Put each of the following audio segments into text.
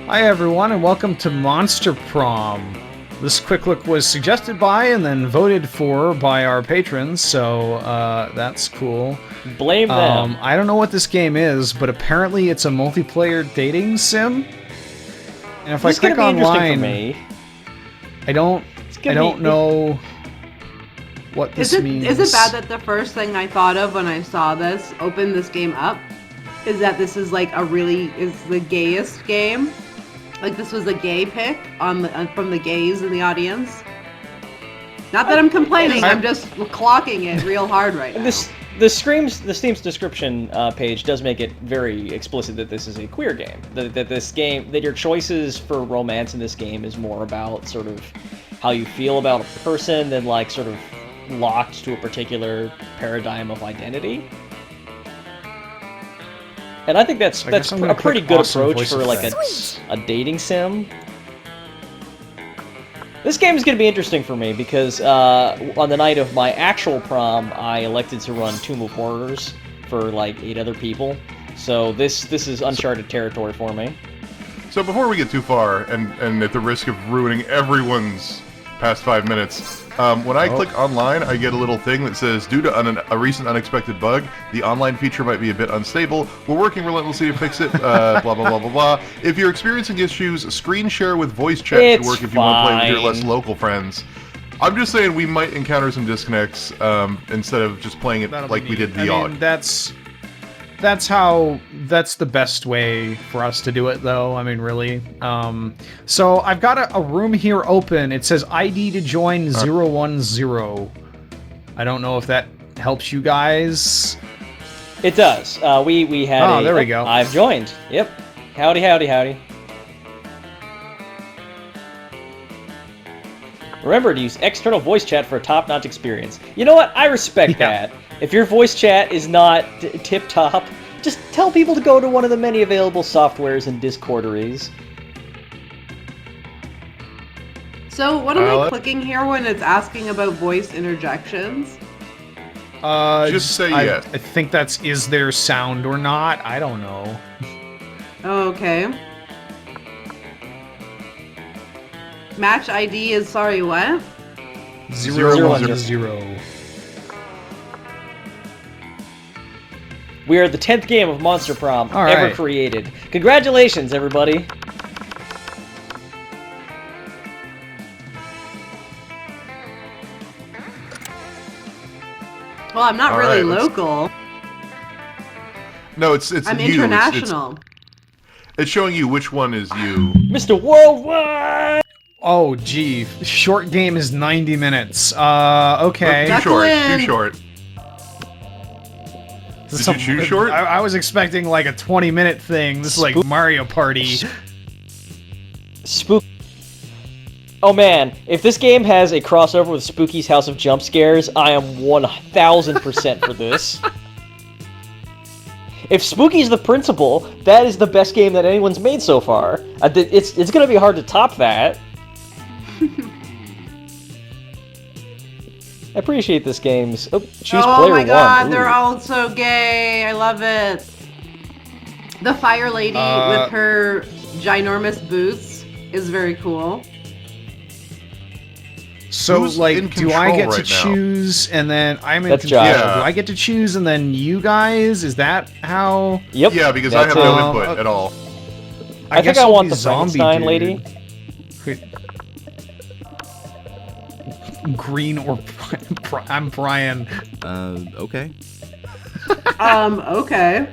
Hi everyone and welcome to Monster Prom. This quick look was suggested by and then voted for by our patrons, so that's cool. Blame them. I don't know what this game is, but apparently it's a multiplayer dating sim. And if I click online, I don't know what this means. Is it bad that the first thing I thought of when I saw this, opened this game up, is that this is like is the gayest game? Like this was a gay pick from the gays in the audience. Not that I'm complaining, I'm just clocking it real hard right now. The Steam's description page does make it very explicit that this is a queer game. That your choices for romance in this game is more about sort of how you feel about a person than like sort of locked to a particular paradigm of identity. And I think that's a pretty good approach for like a dating sim. This game is going to be interesting for me because on the night of my actual prom, I elected to run Tomb of Horrors for like 8 other people. So this is uncharted territory for me. So before we get too far, and at the risk of ruining everyone's past 5 minutes, when I click online, I get a little thing that says, due to a recent unexpected bug, the online feature might be a bit unstable. We're working relentlessly to fix it, blah, blah, blah, blah, blah. If you're experiencing issues, screen share with voice chat should work if you want to play with your less local friends. I'm just saying we might encounter some disconnects instead of just playing it like we did the I mean, that's the best way for us to do it, though. I mean, really. So I've got a room here open. It says ID to join 010. I don't know if that helps you guys. It does. We had Oh, there we go. I've joined. Yep. Howdy, howdy, howdy. Remember to use external voice chat for a top-notch experience. You know what? I respect that. If your voice chat is not tip-top, just tell people to go to one of the many available softwares and Discorderies. So what am I clicking here when it's asking about voice interjections? Just say yes. I think that's is there sound or not? I don't know. Oh, okay. Match ID is sorry, what? 010. We are the 10th game of Monster Prom All ever right. created. Congratulations, everybody! Well, I'm not really local. No, it's I'm you. international. It's showing you which one is you. Mr. Worldwide! Oh, gee. Short game is 90 minutes. Okay. Too short. Too short. Did you choose short? I was expecting like a 20-minute thing. This is like Mario Party. Spook. Oh man, if this game has a crossover with Spooky's House of Jump Scares, I am 1000% for this. If Spooky's the principal, that is the best game that anyone's made so far. It's gonna be hard to top that. I appreciate this game's... Oh, choose player 1. Oh my god, they're all so gay. I love it. The fire lady with her ginormous boots is very cool. So, Who's like, do I get to choose and then I'm in control? Yeah. Do I get to choose and then you guys? Is that how? Yep. Yeah, because I have no input at all. I think I want the Frankenstein lady. Green or I'm Brian. Okay. Okay.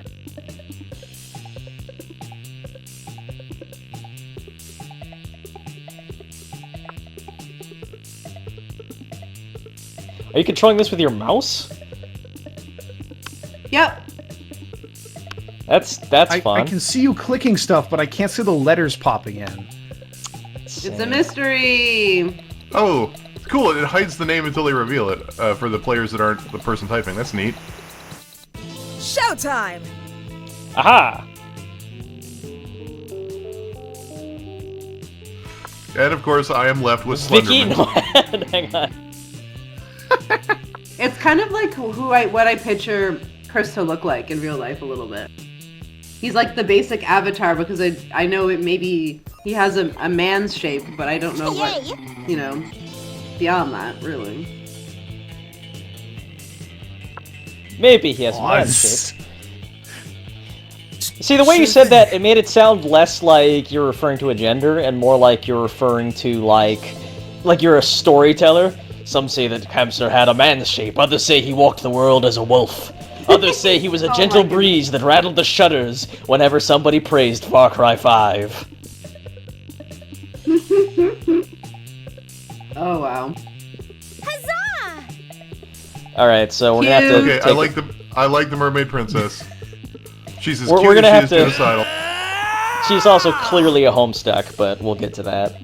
Are you controlling this with your mouse? Yep. That's fun. I can see you clicking stuff, but I can't see the letters popping in. It's a mystery. Oh, cool. It hides the name until they reveal it for the players that aren't the person typing. That's neat. Showtime! Aha! And of course, I am left with Vicky? Slenderman. No, hang on. It's kind of like what I picture Chris to look like in real life a little bit. He's like the basic avatar because I know it maybe he has a man's shape, but I don't know what, you know, beyond that, really. Maybe he has a man's shape. See, the way you said that, it made it sound less like you're referring to a gender and more like you're referring to, like you're a storyteller. Some say that Hamster had a man's shape, others say he walked the world as a wolf. Others say he was a gentle breeze that rattled the shutters whenever somebody praised Far Cry 5. Oh, wow. Huzzah! Alright, so we're gonna have to Okay, take I like the mermaid princess. She's as We're cute gonna as have she is to- genocidal. She's also clearly a homestuck, but we'll get to that.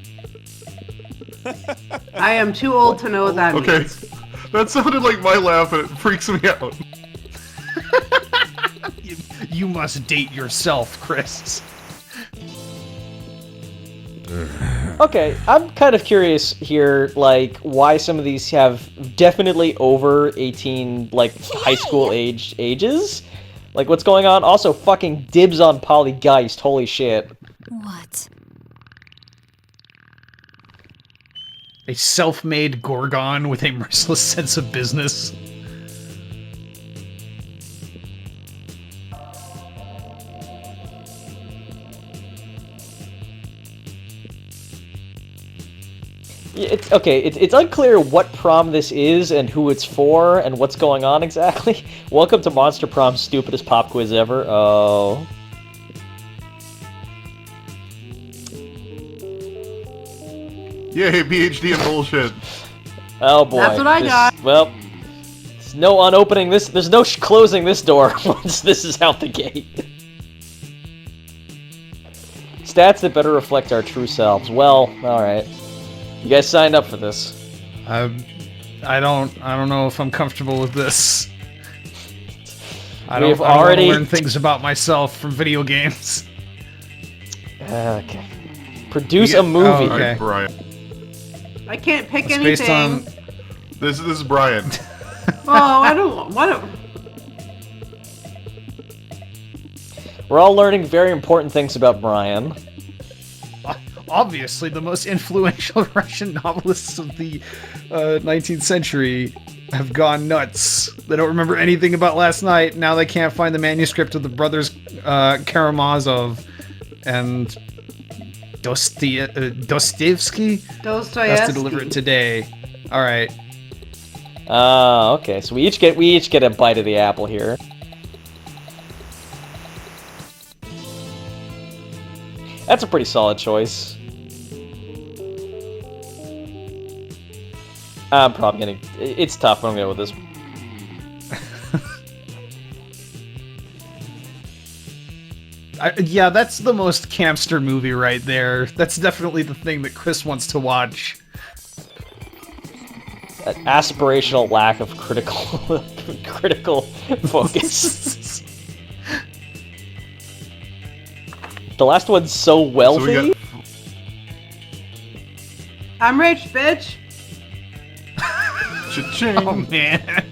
I am too old to know what that Okay, means. that sounded like my laugh and it freaks me out. You must date yourself, Chris. Okay, I'm kind of curious here, like, why some of these have definitely over 18, like, high school ages? Like, what's going on? Also, fucking dibs on Polygeist, holy shit. What? A self-made Gorgon with a merciless sense of business. Yeah, it's unclear what prom this is and who it's for and what's going on exactly. Welcome to Monster Prom's stupidest pop quiz ever. Oh. Yay, PhD in bullshit. Oh boy. That's what I got. Well, there's no unopening this. There's no closing this door once this is out the gate. Stats that better reflect our true selves. Well, all right. You guys signed up for this. I don't know if I'm comfortable with this. I We've don't want to already learn things about myself from video games. Okay. Produce You a get- movie. oh, okay. Alright, Brian. I can't pick It's anything. based on. This is Brian. Oh, I don't. What? We're all learning very important things about Brian. Obviously, the most influential Russian novelists of the 19th century have gone nuts. They don't remember anything about last night. Now they can't find the manuscript of the brothers Karamazov and Dostoevsky. Dostoevsky. Has to deliver it today. All right. Okay. So we each get a bite of the apple here. That's a pretty solid choice. I'm probably gonna. It's tough, but I'm gonna go with this. Yeah, that's the most Campster movie right there. That's definitely the thing that Chris wants to watch. That aspirational lack of critical focus. The last one's so wealthy. So we got I'm rich, bitch. cha-ching. Oh man.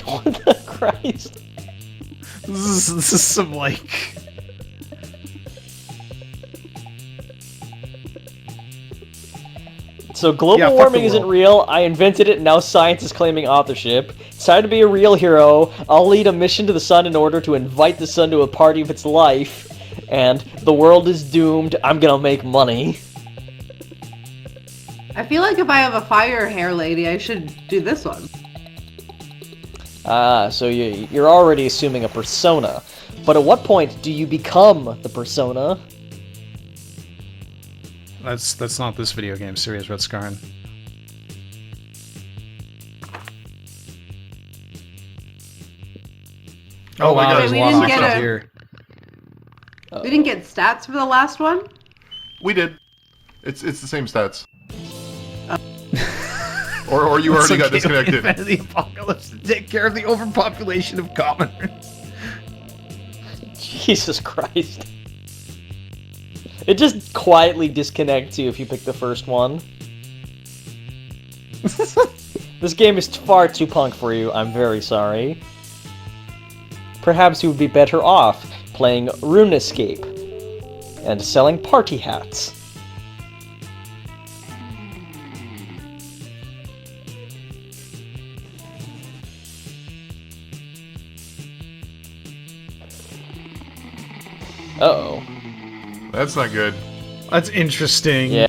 What the Christ? This is some like. So global Yeah, fuck warming the isn't world. real. I invented it, and now science is claiming authorship. It's time to be a real hero. I'll lead a mission to the sun in order to invite the sun to a party of its life. And the world is doomed. I'm gonna make money. I feel like if I have a fire hair lady, I should do this one. So you're already assuming a persona. But at what point do you become the persona? That's not this video game, Serious Red Scarn. Oh my wow, God, there's we a lot didn't of get stuff a- here. We didn't get stats for the last one? We did. It's the same stats. Or you already got It's okay, we disconnected. invented the apocalypse to take care of the overpopulation of commoners. Jesus Christ. It just quietly disconnects you if you pick the first one. This game is far too punk for you, I'm very sorry. Perhaps you would be better off playing RuneScape and selling party hats. Uh-oh. That's not good. That's interesting. Yeah.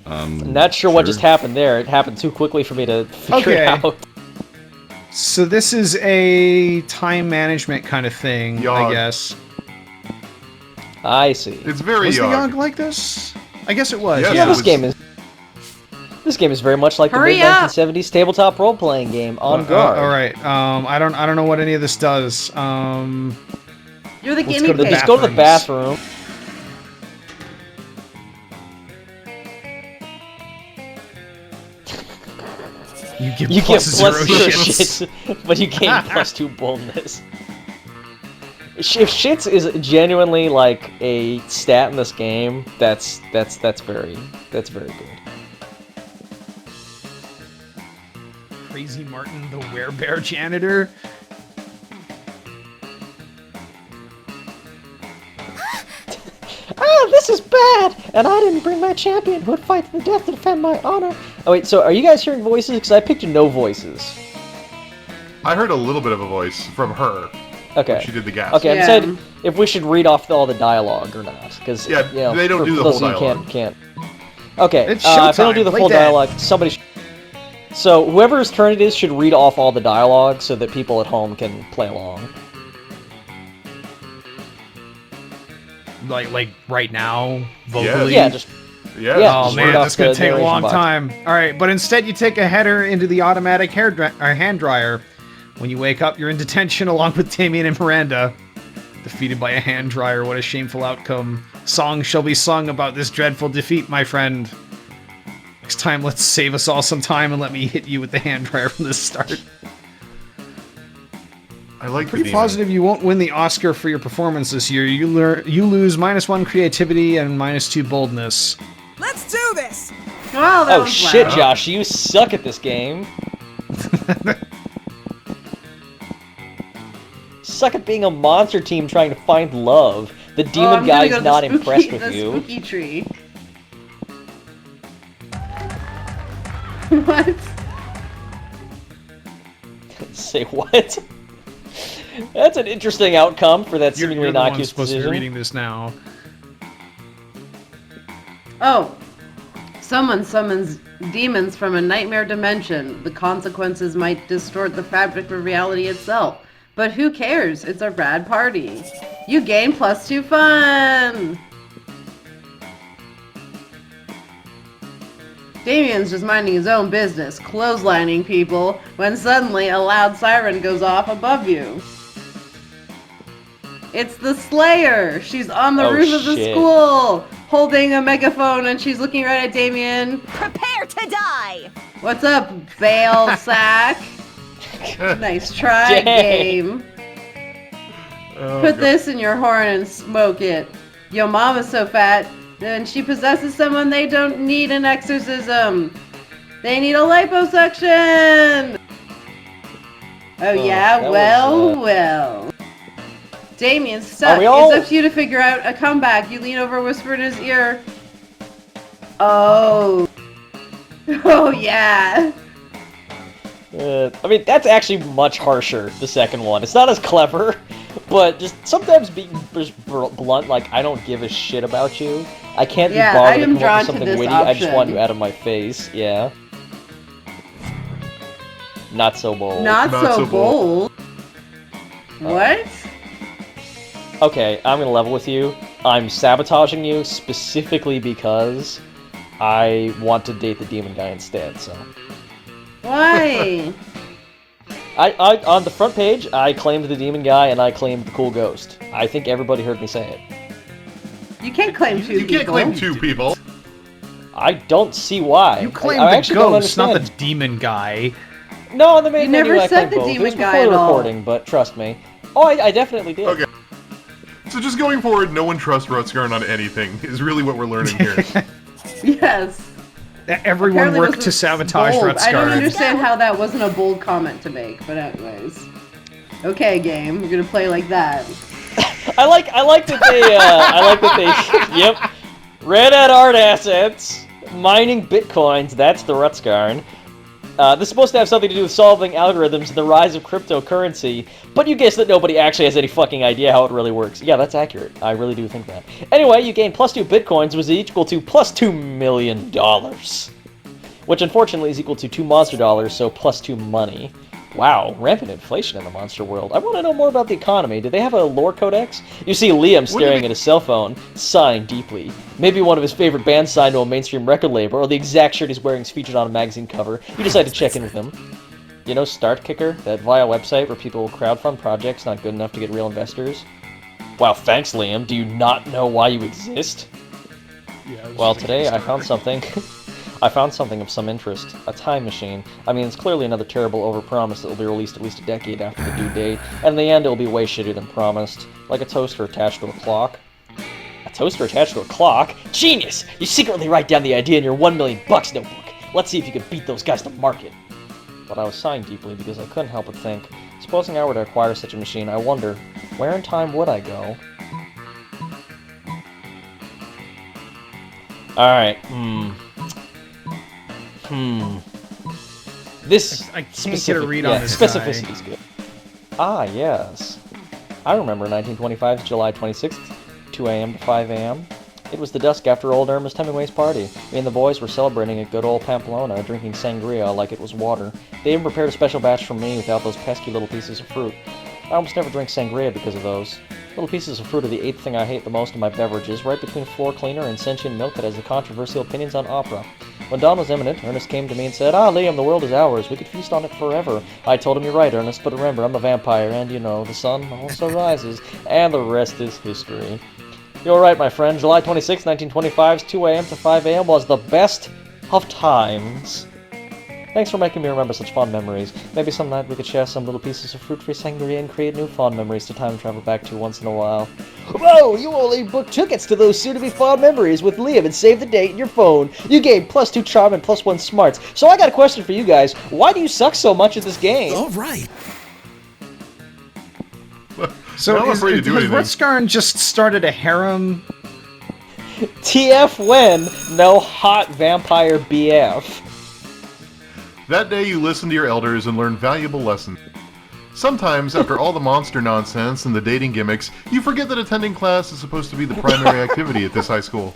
Not sure what just happened there. It happened too quickly for me to figure it out. So this is a time management kind of thing, Yog. I guess. I see. It's very Was the Yog. Yog like this? I guess it was. Yes, Yeah, it this was- game is very much like the Hurry mid up! 1970s tabletop role-playing game On Guard. all right. I don't know what any of this does. You're the Let's guinea go to the pig. Just go to the bathroom. You get You get plus zero plus 0 shits. shits, but you gain plus 2 boldness. If shits is genuinely like a stat in this game, that's very good. Crazy Martin, the werebear janitor. Ah, this is bad! And I didn't bring my champion who would fight to the death to defend my honor. Oh wait, so are you guys hearing voices? Because I picked no voices. I heard a little bit of a voice from her. Okay. She did the gas. Okay, Yeah. I'm saying if we should read off all the dialogue or not, because Yeah, they don't do the those whole of you dialogue. Can't. Okay, It's if they don't do showtime, the play full dead. dialogue, somebody. So whoever's turn it is should read off all the dialogue so that people at home can play along. Like right now, vocally. Yeah, just Yeah. Yeah, Oh just man, read off that's gonna the take a narration long box. time. All right, but instead you take a header into the automatic hand dryer. When you wake up, you're in detention along with Damien and Miranda. Defeated by a hand dryer, what a shameful outcome. Songs shall be sung about this dreadful defeat, my friend. Next time, let's save us all some time and let me hit you with the hand dryer from the start. I like Pretty the demon. positive you won't win the Oscar for your performance this year. You lose -1 creativity and -2 boldness. Let's do this! Well, that oh was shit, loud. Josh, you suck at this game. Suck at being a monster team trying to find love. The Oh, demon I'm gonna guy's go to not the spooky, impressed with the you. spooky tree. What? Say what? That's an interesting outcome for that You're seemingly the one innocuous supposed to be decision. reading this now. Oh. Someone summons demons from a nightmare dimension. The consequences might distort the fabric of reality itself. But who cares? It's a rad party. You gain +2 fun! Damien's just minding his own business, clotheslining people, when suddenly a loud siren goes off above you. It's the Slayer! She's on the Oh, roof of the shit. school, holding a megaphone, and she's looking right at Damien. Prepare to die! What's up, Bale Sack? Nice try, Dang. game. Oh, Put God. this in your horn and smoke it. Yo mama's so fat, and she possesses someone they don't need an exorcism. They need a liposuction! Oh yeah, that well, was, well. Damien's stuck. Are we all- It's up to you to figure out a comeback. You lean over, whisper in his ear. Oh. Oh yeah. I mean, that's actually much harsher, the second one. It's not as clever, but just sometimes being just blunt, like, I don't give a shit about you. I can't Yeah, be I bothered to am come up drawn with to something this witty, I just want option. you out of my face, yeah. Not so bold. Not Not so so bold. bold. What? Okay, I'm gonna level with you. I'm sabotaging you specifically because I want to date the demon guy instead, so. Why? I on the front page, I claimed the demon guy and I claimed the cool ghost. I think everybody heard me say it. You can't claim two You can't people. claim 2 people. I don't see why. You claim I the actually don't ghost, not the understand. demon guy. No, the main You menu never I said claimed the both. It was demon guy before the at all. recording, but trust me. Oh, I definitely did. Okay. So just going forward, no one trusts Rotskarn on anything is really what we're learning here. Yes. Everyone Apparently worked this to is sabotage bold. Rut's I don't Garden. understand how that wasn't a bold comment to make, but anyways. Okay, game, we're gonna play like that. I like that they yep. Red Hat art assets, mining bitcoins, that's the Rutskarn. This is supposed to have something to do with solving algorithms and the rise of cryptocurrency, but you guess that nobody actually has any fucking idea how it really works. Yeah, that's accurate. I really do think that. Anyway, you gain +2 bitcoins, was equal to +$2 million. Which unfortunately is equal to 2 monster dollars, so +2 money. Wow, rampant inflation in the monster world. I want to know more about the economy. Do they have a lore codex? You see Liam staring at his cell phone, sighing deeply. Maybe one of his favorite bands signed to a mainstream record label, or the exact shirt he's wearing is featured on a magazine cover. You decide to check in with him. You know Start Kicker, that vile website where people crowdfund projects not good enough to get real investors? Wow, thanks Liam. Do you not know why you exist? Yeah, Well, today I found something. I found something of some interest. A time machine. I mean, it's clearly another terrible overpromise that will be released at least a decade after the due date, and in the end it'll be way shittier than promised. Like a toaster attached to a clock. A toaster attached to a clock? Genius! You secretly write down the idea in your $1 million notebook. Let's see if you can beat those guys to market. But I was sighing deeply because I couldn't help but think, supposing I were to acquire such a machine, I wonder, where in time would I go? Alright, This I can't get a read on this specificity guy. is good. Ah, yes. I remember 1925's July 26th, 2 a.m. to 5 a.m. It was the dusk after old Ernest Hemingway's party. Me and the boys were celebrating at good old Pamplona, drinking sangria like it was water. They even prepared a special batch for me without those pesky little pieces of fruit. I almost never drink sangria because of those. Little pieces of fruit are the 8th thing I hate the most in my beverages, right between floor cleaner and sentient milk that has the controversial opinions on opera. When dawn was imminent, Ernest came to me and said, "Ah, Liam, the world is ours. We could feast on it forever." I told him, "You're right, Ernest, but remember, I'm a vampire, and, you know, the sun also rises." And the rest is history. You're right, my friend. July 26, 1925's 2 a.m. to 5 a.m. was the best of times. Thanks for making me remember such fond memories. Maybe some night we could share some little pieces of fruit-free sangria and create new fond memories to time travel back to once in a while. Whoa! You only booked tickets to those soon-to-be fond memories with Liam and save the date in your phone. You gained +2 charm and +1 smarts. So I got a question for you guys. Why do you suck so much at this game? All right. So I'm has afraid to do anything. Rutskarn just started a harem? TF when? No hot vampire BF. That day you listen to your elders and learn valuable lessons. Sometimes, after all the monster nonsense and the dating gimmicks, you forget that attending class is supposed to be the primary activity at this high school.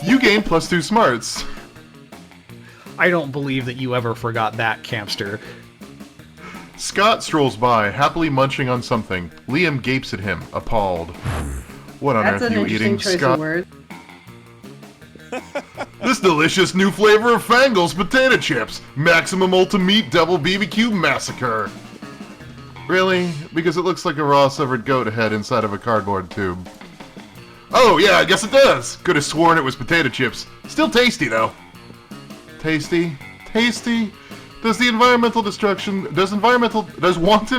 You gain +2 smarts. I don't believe that you ever forgot that, Campster. Scott strolls by, happily munching on something. Liam gapes at him, appalled. What on That's earth an are you interesting eating, choice Scott? of words. This delicious new flavor of Fangles potato chips. Maximum Ultimate Double BBQ Massacre. Really? Because it looks like a raw severed goat head inside of a cardboard tube. Oh yeah, I guess it does. Could have sworn it was potato chips. Still tasty though. Tasty? Tasty? Does wanton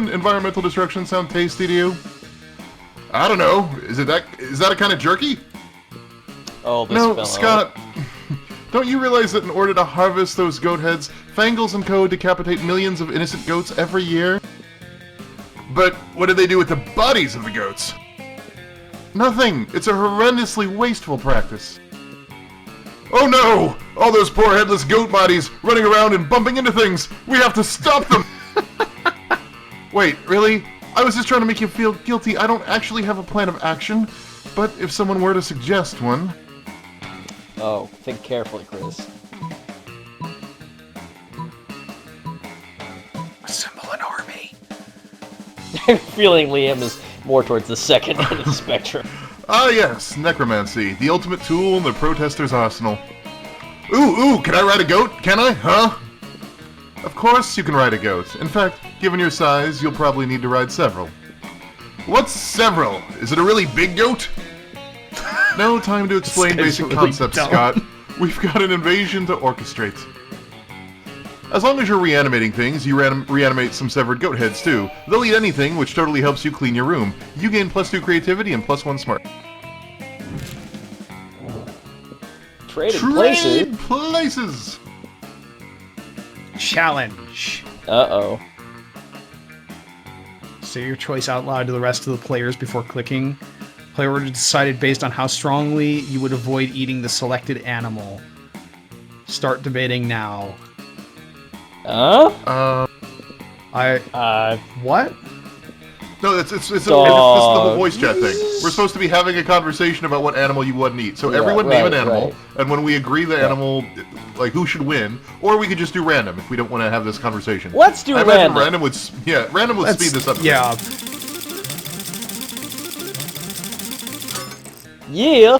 environmental destruction sound tasty to you? I don't know. Is that a kind of jerky? Oh, this No, fellow. Scott. Don't you realize that in order to harvest those goat heads, Fangles and Co. decapitate millions of innocent goats every year? But what do they do with the bodies of the goats? Nothing. It's a horrendously wasteful practice. Oh no! All those poor headless goat bodies running around and bumping into things! We have to stop them! Wait, really? I was just trying to make you feel guilty. I don't actually have a plan of action, but if someone were to suggest one... Oh, think carefully, Chris. Assemble an army. I'm feeling Liam is more towards the second end of the spectrum. Ah yes, necromancy, the ultimate tool in the protester's arsenal. Ooh, can I ride a goat? Can I? Huh? Of course you can ride a goat. In fact, given your size, you'll probably need to ride several. What's several? Is it a really big goat? No time to explain This guy's basic really concepts, dumb. Scott. We've got an invasion to orchestrate. As long as you're reanimating things, you reanimate some severed goat heads too. They'll eat anything, which totally helps you clean your room. You gain +2 creativity and +1 smart. Traded Trade places. places. Challenge. Uh-oh. Say your choice out loud to the rest of the players before clicking. Player would have decided based on how strongly you would avoid eating the selected animal. Start debating now. What? No, it's this is the whole voice chat thing. We're supposed to be having a conversation about what animal you wouldn't eat. So Yeah, everyone name an right, animal, right. and when we agree the animal, like who should win, or we could just do random if we don't want to have this conversation. Let's do I imagine random. random would speed this up. Yeah. Yeah.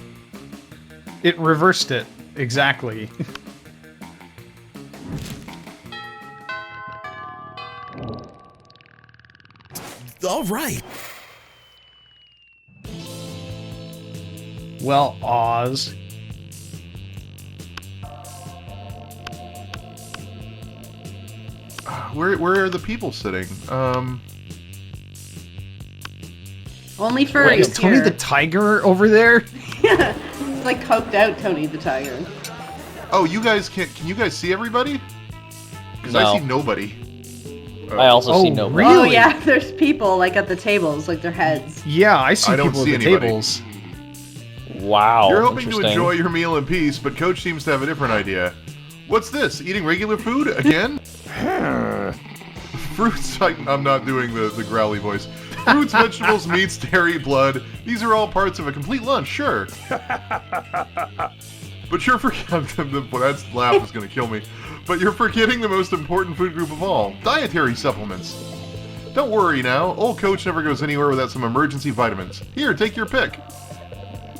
It reversed it. Exactly. All right. Well, Oz. Where are the people sitting? Only furries Is Tony here. the Tiger over there? It's like coked out Tony the Tiger. Oh, you guys can you guys see everybody? Because No. I see nobody. I also see Oh, no. really? Oh yeah, there's people like at the tables, like their heads. Yeah, I see I don't people see at the anybody. tables. Wow. You're hoping to interesting. enjoy your meal in peace, but Coach seems to have a different idea. What's this? Eating regular food again? Fruits. I'm not doing the growly voice. Fruits, vegetables, meats, dairy, blood. These are all parts of a complete lunch, sure. But you're forgetting. That laugh is going to kill me. But you're forgetting the most important food group of all: dietary supplements. Don't worry now. Old Coach never goes anywhere without some emergency vitamins. Here, take your pick.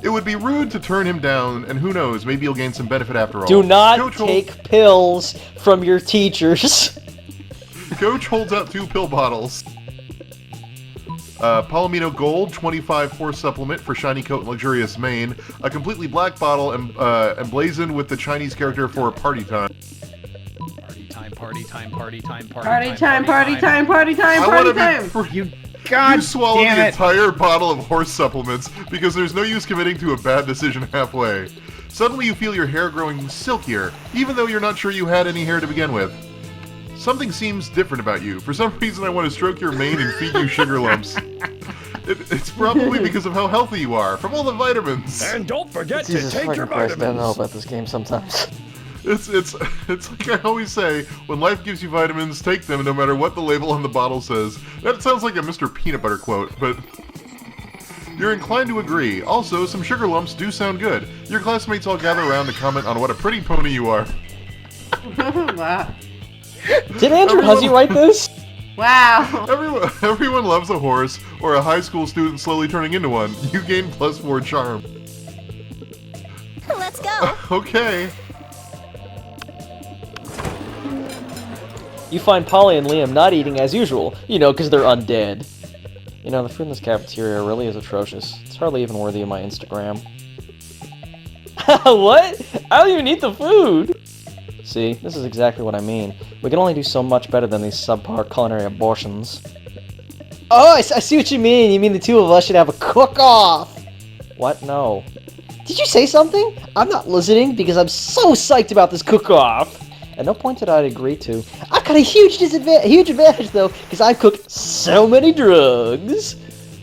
It would be rude to turn him down, and who knows, maybe you'll gain some benefit after all. Do not Coach take pills from your teachers. Coach holds out 2 pill bottles. Palomino Gold 25 force supplement for shiny coat and luxurious mane. A completely black bottle emblazoned with the Chinese character for party time. Party time, party time, Party time, party time, party time, I party want time. to be. You God You swallow damn the it. entire bottle of horse supplements because there's no use committing to a bad decision halfway. Suddenly you feel your hair growing silkier, even though you're not sure you had any hair to begin with. Something seems different about you. For some reason I want to stroke your mane and feed you sugar lumps. It's probably because of how healthy you are, from all the vitamins. And don't forget Jesus to take your fucking Christ, I don't know vitamins. about this game sometimes. It's like I always say, when life gives you vitamins, take them no matter what the label on the bottle says. That sounds like a Mr. Peanut Butter quote, but you're inclined to agree. Also, some sugar lumps do sound good. Your classmates all gather around to comment on what a pretty pony you are. Wow. Did Andrew Huzzy write this? Wow. Everyone loves a horse or a high school student slowly turning into one. You gain +4 charm. Let's go. Okay. You find Polly and Liam not eating as usual, you know, because they're undead. You know, the food in this cafeteria really is atrocious. It's hardly even worthy of my Instagram. What? I don't even eat the food! See, this is exactly what I mean. We can only do so much better than these subpar culinary abortions. Oh, I see what you mean! You mean the two of us should have a cook-off! What? No. Did you say something? I'm not listening because I'm so psyched about this cook-off! At no point did I agree to. I've got a huge advantage though, because I've cooked so many drugs.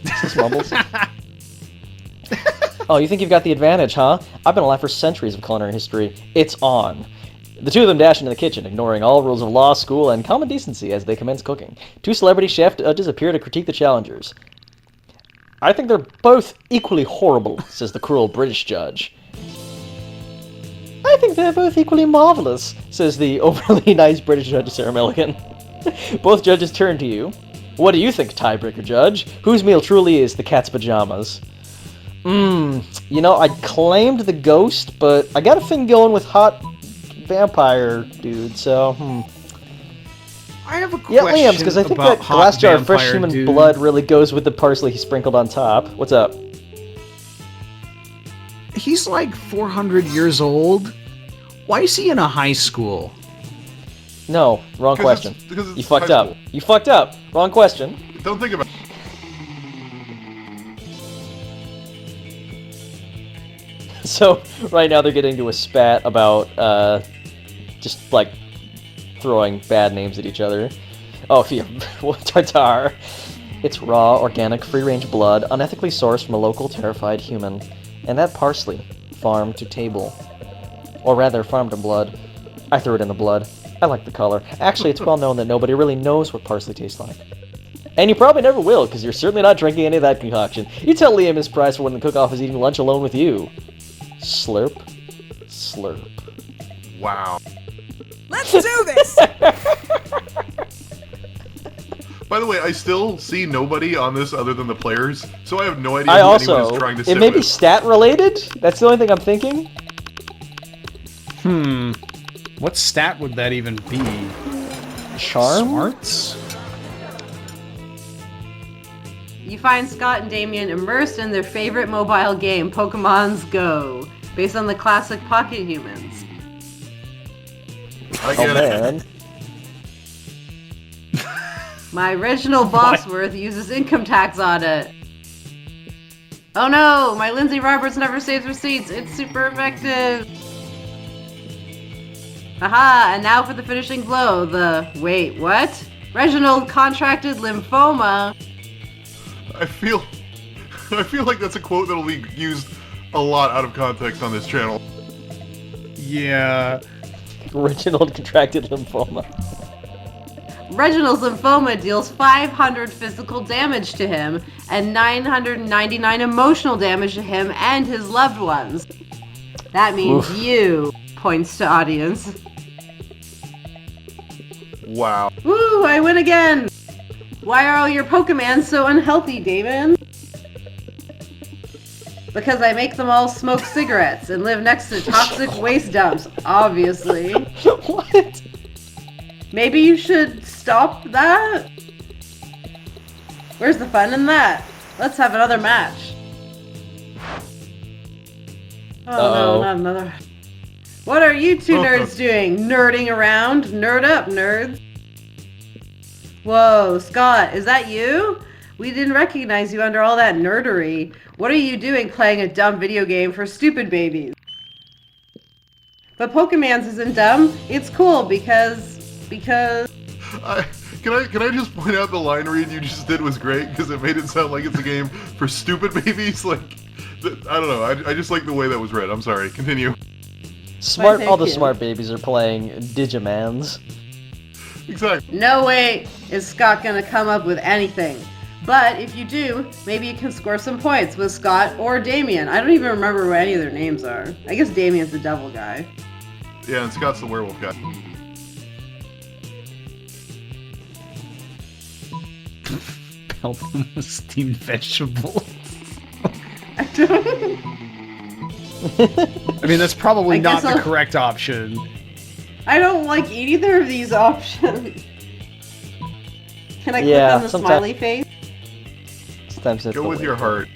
This mumbles. Oh, you think you've got the advantage, huh? I've been alive for centuries of culinary history. It's on. The two of them dash into the kitchen, ignoring all rules of law, school, and common decency as they commence cooking. 2 celebrity chef judges appear to critique the challengers. I think they're both equally horrible, says the cruel British judge. I think they're both equally marvelous, says the overly nice British judge, Sarah Milligan. Both judges turn to you. What do you think, tiebreaker judge? Whose meal truly is the cat's pajamas? You know, I claimed the ghost, but I got a thing going with hot vampire dude, so, I have a Yeah, question Liam's, because I think about that hot glass jar of fresh vampire human dude. blood really goes with the parsley he sprinkled on top. What's up? He's like 400 years old. Why is he in a high school? No, wrong question. Because it's You fucked high up. school. You fucked up. Wrong question. Don't think about So right now they're getting into a spat about just like throwing bad names at each other. Oh, yeah, tartar. It's raw, organic, free-range blood, unethically sourced from a local terrified human. And that parsley, farm to table. Or rather, farm to blood. I threw it in the blood. I like the color. Actually, it's well known that nobody really knows what parsley tastes like. And you probably never will, because you're certainly not drinking any of that concoction. You tell Liam his price for when the cook-off is eating lunch alone with you. Slurp. Slurp. Wow. Let's do this! By the way, I still see nobody on this other than the players, so I have no idea I who also, anyone is trying to sit it may be with. stat related? That's the only thing I'm thinking. What stat would that even be? Charm? Smarts? You find Scott and Damien immersed in their favorite mobile game, Pokemon's Go, based on the classic Pocket Humans. I Oh get it. man. My original Bossworth uses income tax audit. Oh no, my Lindsay Roberts never saves receipts. It's super effective. Haha, and now for the finishing blow. Wait, what? Reginald contracted lymphoma. I feel like that's a quote that'll be used a lot out of context on this channel. Yeah. Reginald contracted lymphoma. Reginald's lymphoma deals 500 physical damage to him and 999 emotional damage to him and his loved ones. That means you, points to audience. Wow. Woo, I win again! Why are all your Pokemon so unhealthy, Damon? Because I make them all smoke cigarettes and live next to toxic waste dumps, obviously. What? Maybe you should stop that? Where's the fun in that? Let's have another match. Oh Uh-oh. no, not another. What are you two nerds doing? Nerding around? Nerd up, nerds. Whoa, Scott, is that you? We didn't recognize you under all that nerdery. What are you doing playing a dumb video game for stupid babies? But Pokemon's isn't dumb. It's cool because... Can I just point out the line read you just did was great because it made it sound like it's a game for stupid babies. Like, I don't know. I just like the way that was read. I'm sorry. Continue. Smart. All the thank you. smart babies are playing Digimans. Exactly. No way is Scott gonna come up with anything. But if you do, maybe you can score some points with Scott or Damien. I don't even remember what any of their names are. I guess Damien's the devil guy. Yeah, and Scott's the werewolf guy. Help them with steamed vegetables. I don't... I mean, that's probably I not guess the I'll- correct option. I don't like either of these options. Can I click Yeah, on the sometimes- smiley face? Sometimes it's Go the with way. your heart.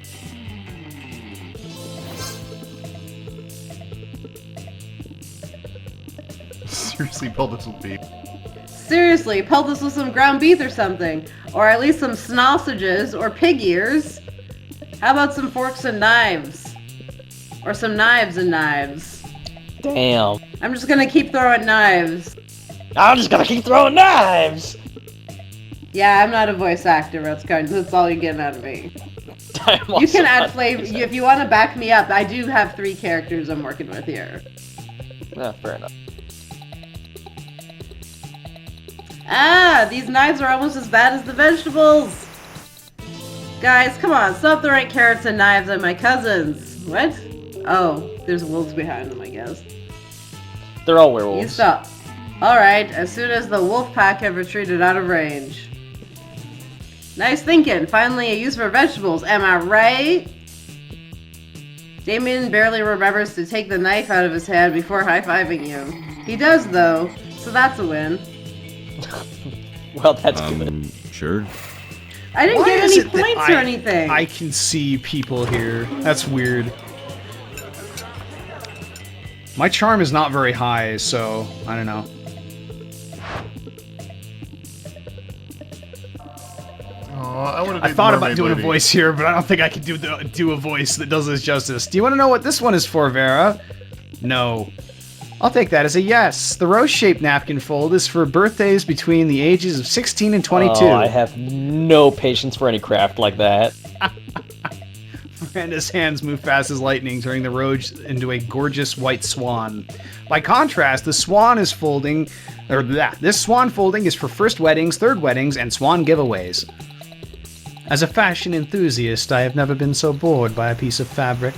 Seriously, Pelvis will be. Seriously, pelt us with some ground beef or something. Or at least some sausages or pig ears. How about some forks and knives? Or some knives and knives. Damn. I'm just gonna keep throwing knives. I'm just gonna keep throwing knives! Yeah, I'm not a voice actor, that's all you're getting out of me. I'm You also can add not flavor, voice if you want to back me up, I do have 3 characters I'm working with here. actor. Ah, fair enough. Ah, these knives are almost as bad as the vegetables! Guys, come on, stop throwing carrots and knives at my cousins. What? Oh, there's wolves behind them, I guess. They're all You werewolves. stop. Alright, as soon as the wolf pack have retreated out of range. Nice thinking. Finally a use for vegetables, am I right? Damien barely remembers to take the knife out of his hand before high-fiving you. He does, though, so that's a win. Well, that's good. Sure. I didn't Why get is any it that points or anything. I can see people here. That's weird. My charm is not very high, so I don't know. Aw. I thought about doing a voice here, but I don't think I can do a voice that does this justice. Do you want to know what this one is for, Vera? No. I'll take that as a yes. The rose-shaped napkin fold is for birthdays between the ages of 16 and 22. Oh, I have no patience for any craft like that. Miranda's hands move fast as lightning, turning the rose into a gorgeous white swan. By contrast, this swan folding is for first weddings, third weddings, and swan giveaways. As a fashion enthusiast, I have never been so bored by a piece of fabric.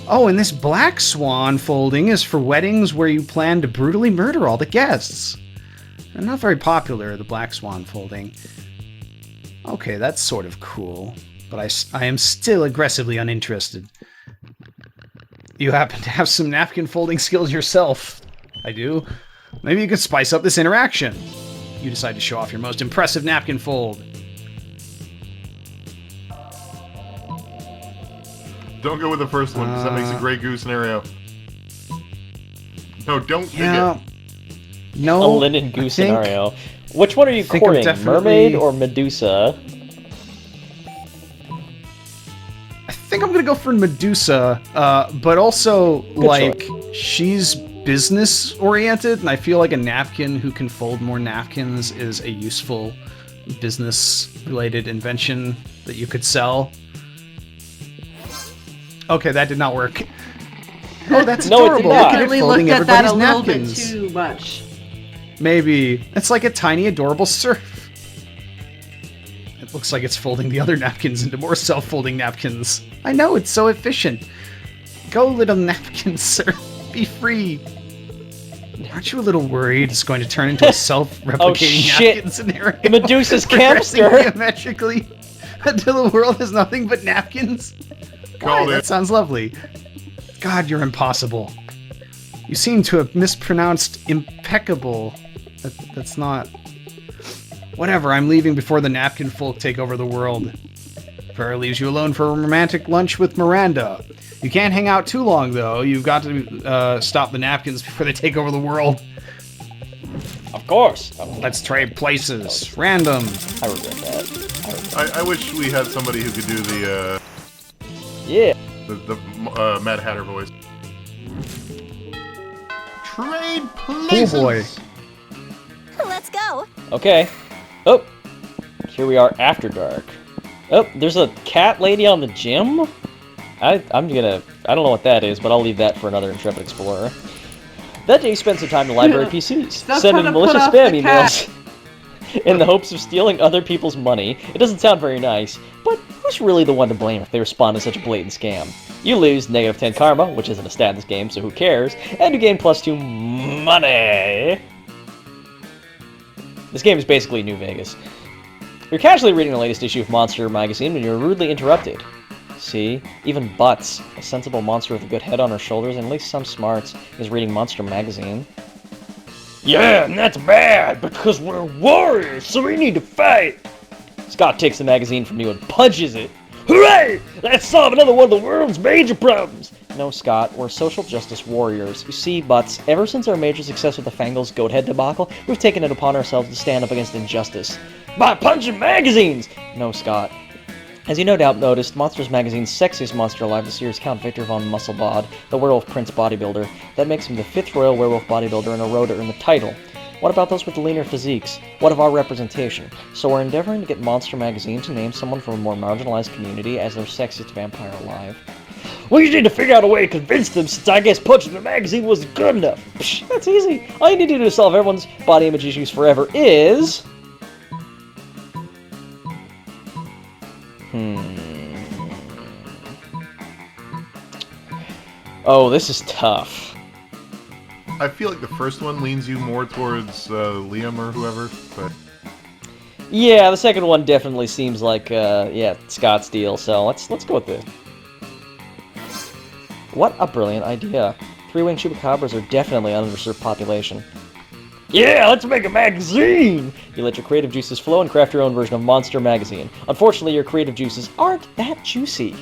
Oh, and this black swan folding is for weddings where you plan to brutally murder all the guests. They're not very popular, the black swan folding. Okay, that's sort of cool, but I am still aggressively uninterested. You happen to have some napkin folding skills yourself. I do. Maybe you could spice up this interaction. You decide to show off your most impressive napkin fold. Don't go with the first one, because that makes a Grey Goo scenario. No, don't pick Yeah. it. No. A linen goo scenario. Which one are you courting? Mermaid or Medusa? I think I'm gonna go for Medusa, but also, like, choice. she's business-oriented, and I feel like a napkin who can fold more napkins is a useful business-related invention that you could sell. Okay, that did not work. Oh, that's No, it did adorable. not. Look at it Really folding looked at that everybody's a little bit napkins. too much. Maybe. It's like a tiny, adorable serf. It looks like it's folding the other napkins into more self-folding napkins. I know, it's so efficient. Go, little napkin, sir. Be free. Aren't you a little worried it's going to turn into a self-replicating Oh, shit. napkin scenario? The Medusa's Progressing camster. geometrically until the world has nothing but napkins? Called Why, it. that sounds lovely. God, you're impossible. You seem to have mispronounced impeccable. That's not... Whatever, I'm leaving before the napkin folk take over the world. Farrah leaves you alone for a romantic lunch with Miranda. You can't hang out too long, though. You've got to stop the napkins before they take over the world. Of course. Let's trade places. Random. I regret that. I wish we had somebody who could do the Yeah. Mad Hatter voice. Trade Oh places. boy. Let's go. Okay. Oh. Here we are after dark. Oh, there's a cat lady on the gym? I don't know what that is, but I'll leave that for another Intrepid Explorer. That day you spent some time in library PCs, Stop sending trying to put malicious off spam the emails in the hopes of stealing other people's money. It doesn't sound very nice, but who's really the one to blame if they respond to such a blatant scam? You lose negative 10 karma, which isn't a stat in this game, so who cares, and you gain +2 money. This game is basically New Vegas. You're casually reading the latest issue of Monster magazine when you're rudely interrupted. See? Even Butts, a sensible monster with a good head on her shoulders and at least some smarts, is reading Monster magazine. Yeah, and that's bad, because we're warriors, so we need to fight! Scott takes the magazine from you and punches it. Hooray! Let's solve another one of the world's major problems! No, Scott, we're social justice warriors. You see, Butts, ever since our major success with the Fangles Goathead debacle, we've taken it upon ourselves to stand up against injustice. By punching magazines! No, Scott. As you no doubt noticed, Monsters Magazine's sexiest monster alive this year is Count Victor von Musselbod, the werewolf prince bodybuilder. That makes him the 5th royal werewolf bodybuilder in a row to earn the title. What about those with leaner physiques? What of our representation? So we're endeavoring to get Monster Magazine to name someone from a more marginalized community as their sexiest vampire alive. Well, you need to figure out a way to convince them, since I guess punching the magazine wasn't good enough. Psh, that's easy. All you need to do to solve everyone's body image issues forever is... Oh, this is tough. I feel like the first one leans you more towards Liam or whoever, but Yeah, the second one definitely seems like, yeah, Scott's deal, so let's go with this. What a brilliant idea. Three-winged chupacabras are definitely an underserved population. Yeah, let's make a magazine! You let your creative juices flow and craft your own version of Monster Magazine. Unfortunately, your creative juices aren't that juicy.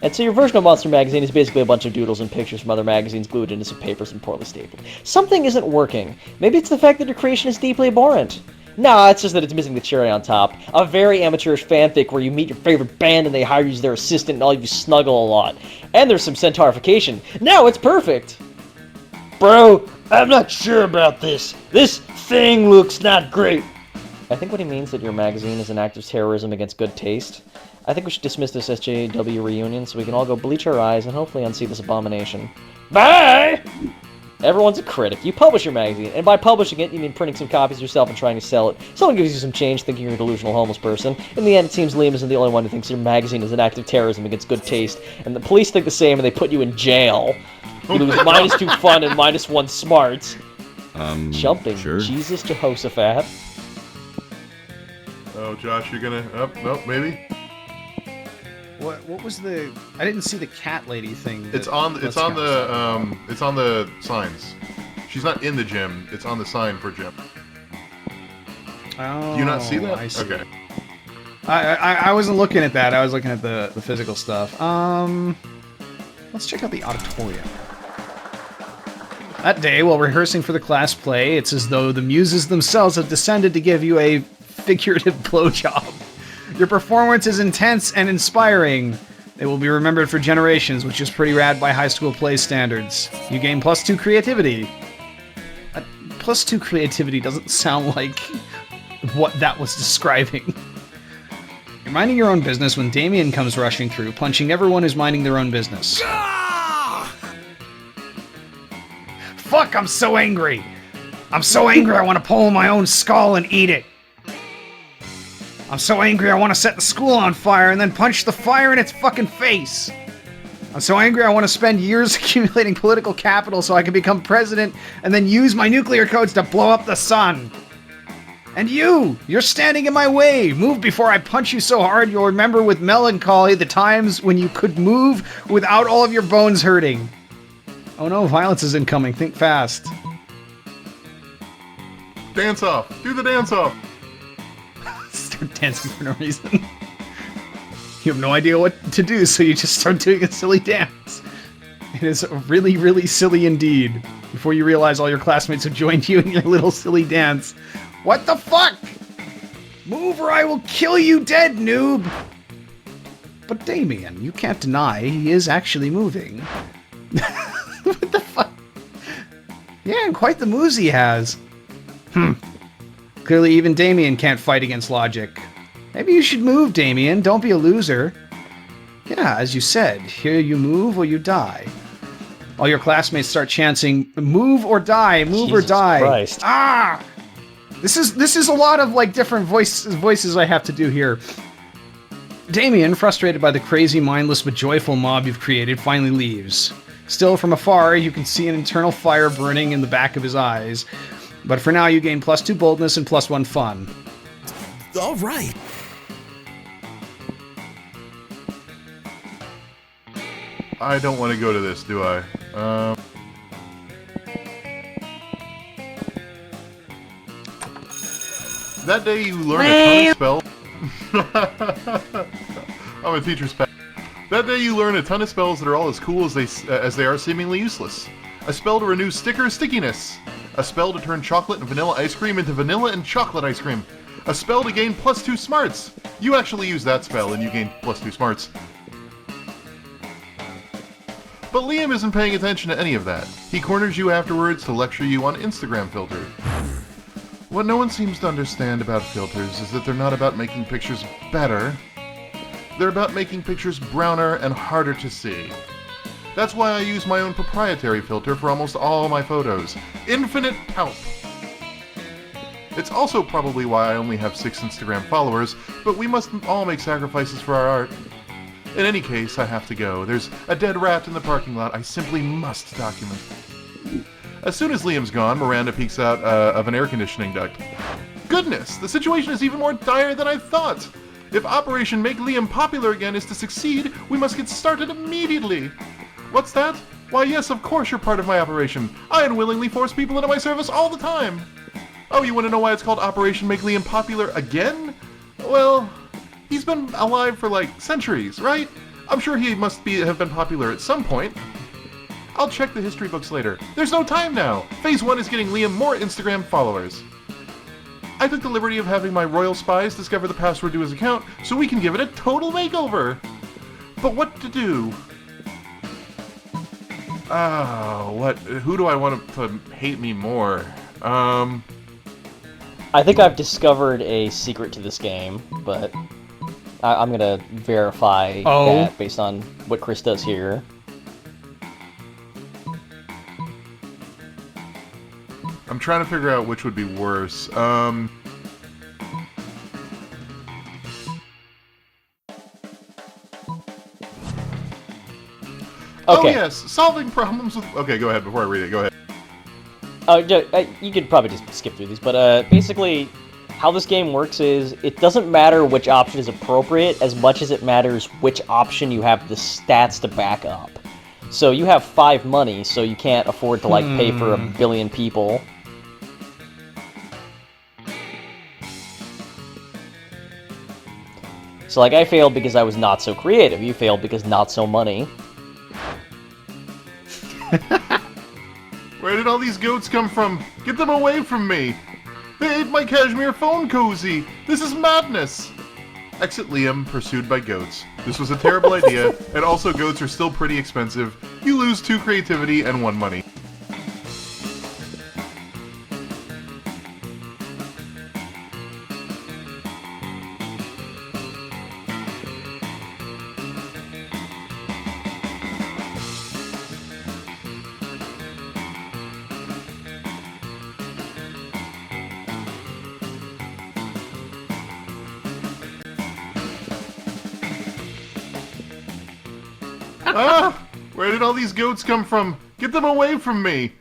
And so your version of Monster Magazine is basically a bunch of doodles and pictures from other magazines glued into some papers and poorly stapled. Something isn't working. Maybe it's the fact that your creation is deeply abhorrent. Nah, it's just that it's missing the cherry on top. A very amateurish fanfic where you meet your favorite band and they hire you as their assistant and all of you snuggle a lot. And there's some centaurification. Now it's perfect! Bro, I'm not sure about this. This thing looks not great. I think what he means that your magazine is an act of terrorism against good taste. I think we should dismiss this SJW reunion so we can all go bleach our eyes and hopefully unsee this abomination. Bye! Everyone's a critic. You publish your magazine, and by publishing it, you mean printing some copies yourself and trying to sell it. Someone gives you some change thinking you're a delusional homeless person. In the end, it seems Liam isn't the only one who thinks your magazine is an act of terrorism against good taste, and the police think the same and they put you in jail. You lose -2 fun and -1 smarts. Jumping sure. Jesus Jehoshaphat. Oh, Josh, you're gonna... Oh, no, maybe? What was the... I didn't see the cat lady thing. It's on the signs. She's not in the gym. It's on the sign for gym. Oh, Do you not see that? I see. Okay. I wasn't looking at that. I was looking at the physical stuff. Let's check out the auditorium. That day, while rehearsing for the class play, it's as though the muses themselves have descended to give you a figurative blowjob. Your performance is intense and inspiring. It will be remembered for generations, which is pretty rad by high school play standards. You gain +2 creativity. +2 creativity doesn't sound like what that was describing. You're minding your own business when Damien comes rushing through, punching everyone who's minding their own business. Fuck, I'm so angry! I'm so angry I want to pull my own skull and eat it! I'm so angry I want to set the school on fire and then punch the fire in its fucking face! I'm so angry I want to spend years accumulating political capital so I can become president and then use my nuclear codes to blow up the sun! And you're standing in my way! Move before I punch you so hard you'll remember with melancholy the times when you could move without all of your bones hurting. Oh no, violence is incoming, think fast. Dance off! Do the dance off! Start dancing for no reason. You have no idea what to do, so you just start doing a silly dance. It is really, really silly indeed. Before you realize all your classmates have joined you in your little silly dance. What the fuck? Move or I will kill you dead, noob! But Damien, you can't deny he is actually moving. What the fuck? Yeah, and quite the moves he has. Clearly even Damien can't fight against logic. Maybe you should move, Damien. Don't be a loser. Yeah, as you said, here you move or you die. All your classmates start chanting, move or die, move Jesus or die. Christ. Ah! This is a lot of like different voices I have to do here. Damien, frustrated by the crazy, mindless but joyful mob you've created, finally leaves. Still, from afar, you can see an internal fire burning in the back of his eyes. But for now, you gain +2 boldness and +1 fun. All right. I don't want to go to this, do I? That day you learn a ton of spells. I'm a teacher's pet. That day you learn a ton of spells that are all as cool as they are seemingly useless. A spell to renew sticker stickiness. A spell to turn chocolate and vanilla ice cream into vanilla and chocolate ice cream. A spell to gain +2 smarts. You actually use that spell and you gain +2 smarts. But Liam isn't paying attention to any of that. He corners you afterwards to lecture you on Instagram filter. What no one seems to understand about filters is that they're not about making pictures better. They're about making pictures browner and harder to see. That's why I use my own proprietary filter for almost all my photos. Infinite Taupe. It's also probably why I only have 6 Instagram followers, but we must all make sacrifices for our art. In any case, I have to go. There's a dead rat in the parking lot I simply must document. As soon as Liam's gone, Miranda peeks out of an air conditioning duct. Goodness, the situation is even more dire than I thought! If Operation Make Liam Popular Again is to succeed, we must get started immediately! What's that? Why yes, of course you're part of my operation. I unwillingly force people into my service all the time! Oh, you want to know why it's called Operation Make Liam Popular Again? Well, he's been alive for like centuries, right? I'm sure he must have been popular at some point. I'll check the history books later. There's no time now! Phase 1 is getting Liam more Instagram followers. I took the liberty of having my royal spies discover the password to his account so we can give it a total makeover. But what to do? Who do I want to hate me more? I think I've discovered a secret to this game, but I'm gonna verify that based on what Chris does here. I'm trying to figure out which would be worse. Okay. Oh yes, solving problems with... Okay, go ahead before I read it. Go ahead. You could probably just skip through these, but basically, how this game works is it doesn't matter which option is appropriate as much as it matters which option you have the stats to back up. So you have 5 money, so you can't afford to like pay for 1 billion people. So like I failed because I was not so creative. You failed because not so money. Where did all these goats come from? Get them away from me! They ate my cashmere phone cozy! This is madness! Exit Liam, pursued by goats. This was a terrible idea, and also goats are still pretty expensive. You lose 2 creativity and 1 money. Ah! Where did all these goats come from? Get them away from me!